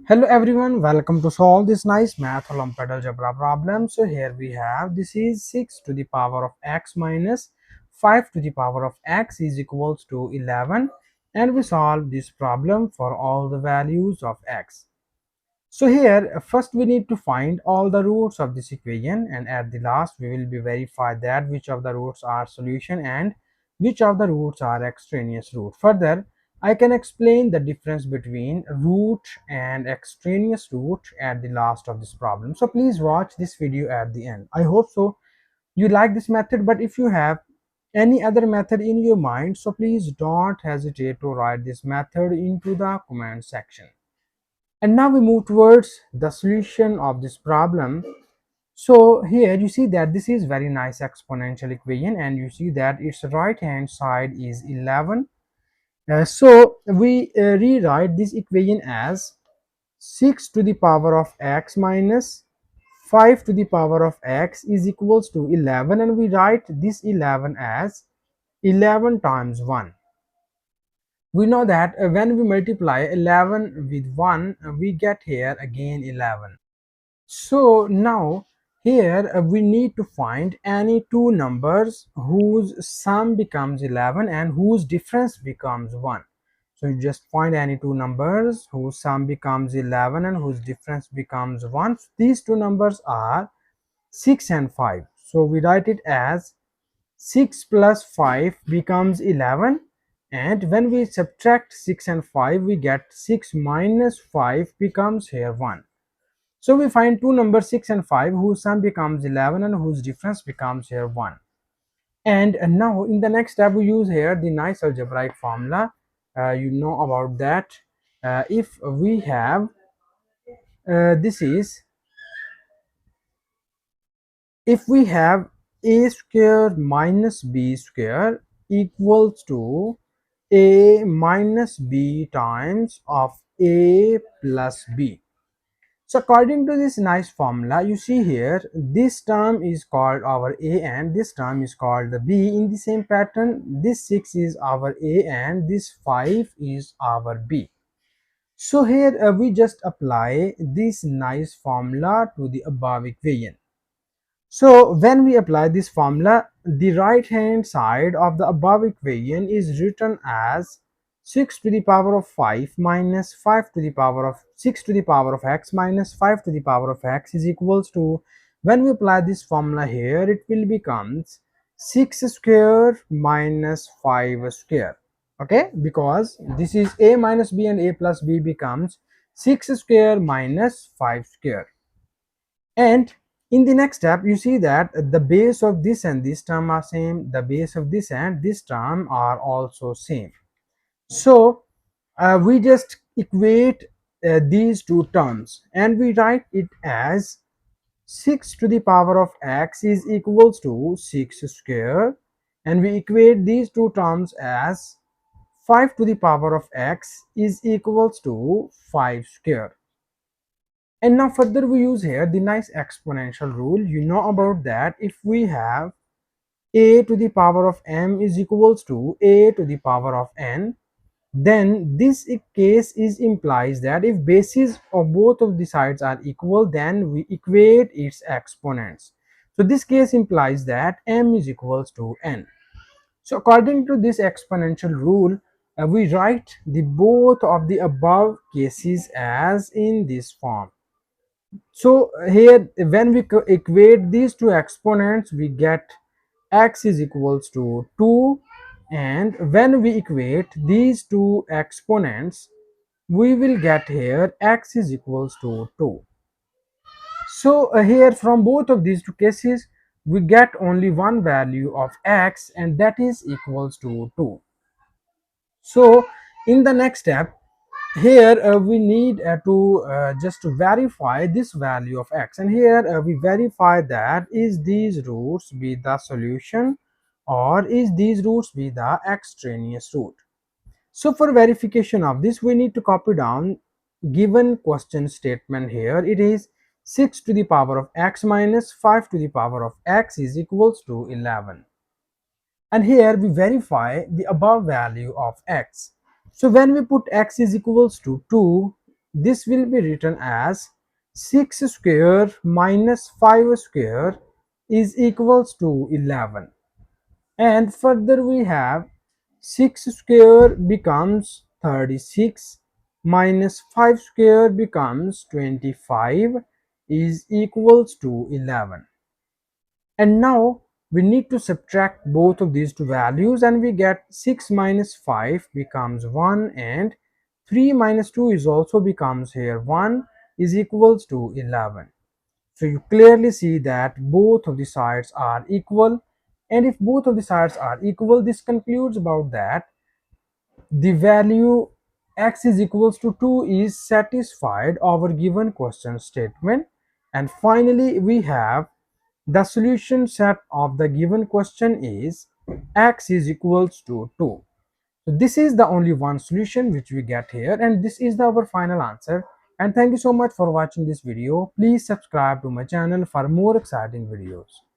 Hello everyone, welcome to solve this nice math Olympiad algebra problem. So here we have this is 6 to the power of x minus 5 to the power of x is equals to 11, and we solve this problem for all the values of x. So here first we need to find all the roots of this equation, and at the last we will be verify that which of the roots are solution and which of the roots are extraneous root. Further, I can explain the difference between root and extraneous root at the last of this problem. So please watch this video at the end. I hope so you like this method, but if you have any other method in your mind, so please don't hesitate to write this method into the comment section. And now we move towards the solution of this problem. So here you see that this is very nice exponential equation, and you see that its right hand side is 11. So we rewrite this equation as 6 to the power of x minus 5 to the power of x is equals to 11, and we write this 11 as 11 times 1. We know that when we multiply 11 with 1, we get here again 11. So now here we need to find any two numbers whose sum becomes 11 and whose difference becomes 1. So you just find any two numbers whose sum becomes 11 and whose difference becomes 1. These two numbers are 6 and 5. So we write it as 6 plus 5 becomes 11, and when we subtract 6 and 5 we get 6 minus 5 becomes here 1. So we find two numbers 6 and 5 whose sum becomes 11 and whose difference becomes here 1. And now in the next step we use here the nice algebraic formula. You know about that. If we have this is if we have a square minus b square equals to a minus b times of a plus b. So according to this nice formula, you see here this term is called our a and this term is called the b. In the same pattern, this 6 is our a and this 5 is our b. So here we just apply this nice formula to the above equation. So when we apply this formula, the right hand side of the above equation is written as 6 to the power of 5 minus 5 to the power of 6 to the power of x minus 5 to the power of x is equals to, when we apply this formula here, it will becomes 6 square minus 5 square. Okay, because this is a minus b and a plus b becomes 6 square minus 5 square. And in the next step, you see that the base of this and this term are same, the base of this and this term are also same. So we just equate these two terms and we write it as 6 to the power of x is equals to 6 square, and we equate these two terms as 5 to the power of x is equals to 5 square. And now further we use here the nice exponential rule. You know about that. If we have a to the power of m is equals to a to the power of n, then this case is implies that if bases of both of the sides are equal, then we equate its exponents. So this case implies that m is equals to n. So according to this exponential rule, we write the both of the above cases as in this form. So here when we equate these two exponents, we get x is equals to 2, and when we equate these two exponents, we will get here x is equals to 2. So here from both of these two cases, we get only one value of x, and that is equals to 2. So in the next step, here we need to just verify this value of x, and here we verify that is these roots be the solution or is these roots be the extraneous root. So for verification of this, we need to copy down given question statement. Here it is 6 to the power of x minus 5 to the power of x is equals to 11, and here we verify the above value of x. So when we put x is equals to 2, this will be written as 6 square minus 5 square is equals to 11. And further we have 6 square becomes 36 minus 5 square becomes 25 is equals to 11. And now we need to subtract both of these two values, and we get 6 minus 5 becomes 1, and 3 minus 2 is also becomes here 1 is equals to 11. So you clearly see that both of the sides are equal, and if both of the sides are equal, this concludes about that the value x is equals to 2 is satisfied our given question statement. And finally we have the solution set of the given question is x is equals to 2. So this is the only one solution which we get here, and this is our final answer. And thank you so much for watching this video. Please subscribe to my channel for more exciting videos.